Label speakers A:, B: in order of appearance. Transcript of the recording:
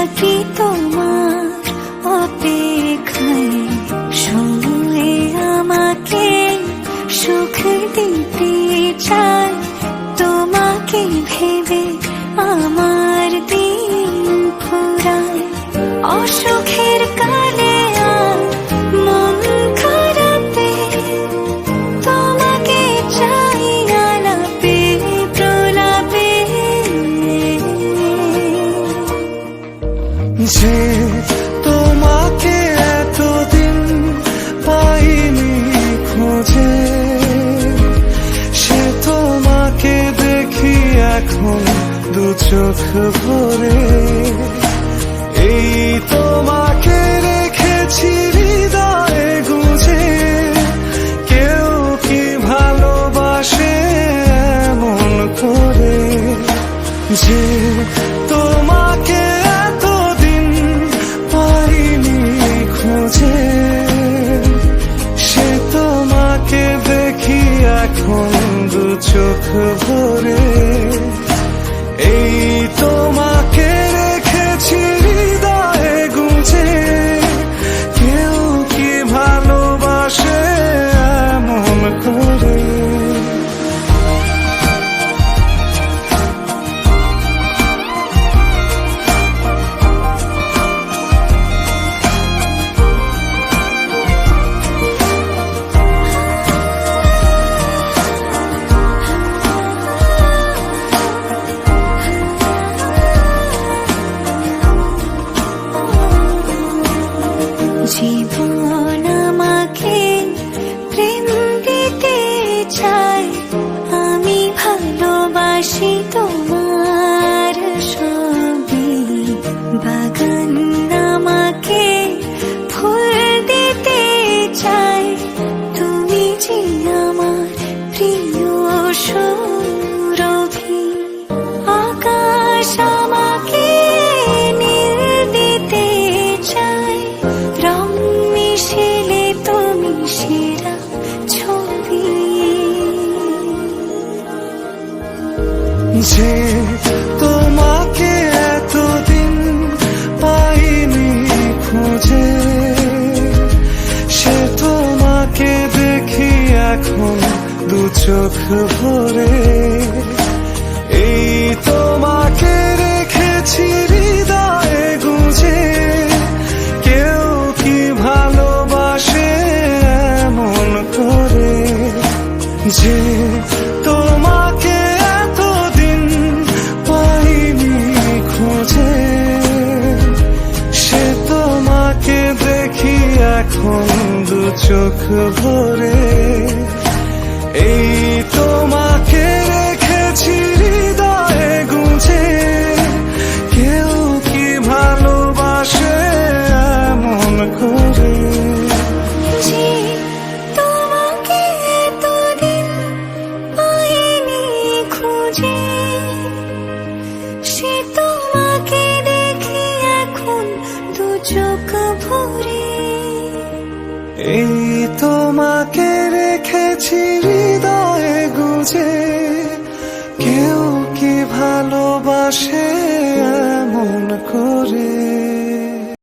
A: থাকি তোমার অপেক্ষায়, সময় আমাকে সুখ দিতে চায়, তোমাকে ভেবে আমার দিন ফুরায়। অসুখের কালে আর মন খারাপে তোমাকে চাই আলাপে প্রলাপে।
B: যে তোমাকে এতদিন পাইনি খুঁজে, সে তোমাকে দেখি এখন দু চোখ ভরে। এই তোমাকে রেখেছি হৃদয়ে গুঁজে, কেউ কি ভালোবাসে এমন করে। যে তোমাকে এতদিন পাইনি খুঁজে, সে তোমাকে দেখি এখন দু চোখ ভরে। এই তোমাকে রেখেছি হৃদয়ে গুঁজে, কেউ কি ভালোবাসে এমন করে।
A: জীবন আমাকে প্রেম দিতে চায়, আমি ভালোবাসি তোমার সবই। বাগান আমাকে ফুল দিতে চায়, তুমি যে আমার প্রিয় সুরভি। আকাশ আমাকে নীল দিতে চায়, রং মিশেলে তুমি সেরা ছবি।
B: যে তোমাকে এতদিন পাইনি খুঁজে, সে তোমাকে দেখি এখন দু চোখ ভরে। এই তোমাকে রেখেছি হৃদয়ে গুঁজে, কেউ কি ভালোবাসে এমন করে। যে তোমাকে এতদিন পাইনি খুঁজে, সে তোমাকে দেখি এখন দু চোখ ভরে। এই তোমাকে রেখেছি হৃদয়ে গুঁজে, কেউ কি ভালোবাসে এমন করে।
A: যে তোমাকে এতদিন পাইনি খুঁজে, সে তোমাকে দেখি এখন দু চোখ ভরে।
B: এই তোমাকে রেখেছি হৃদয়ে গুঁজে, কেউ কি ভালোবাসে এমন করে।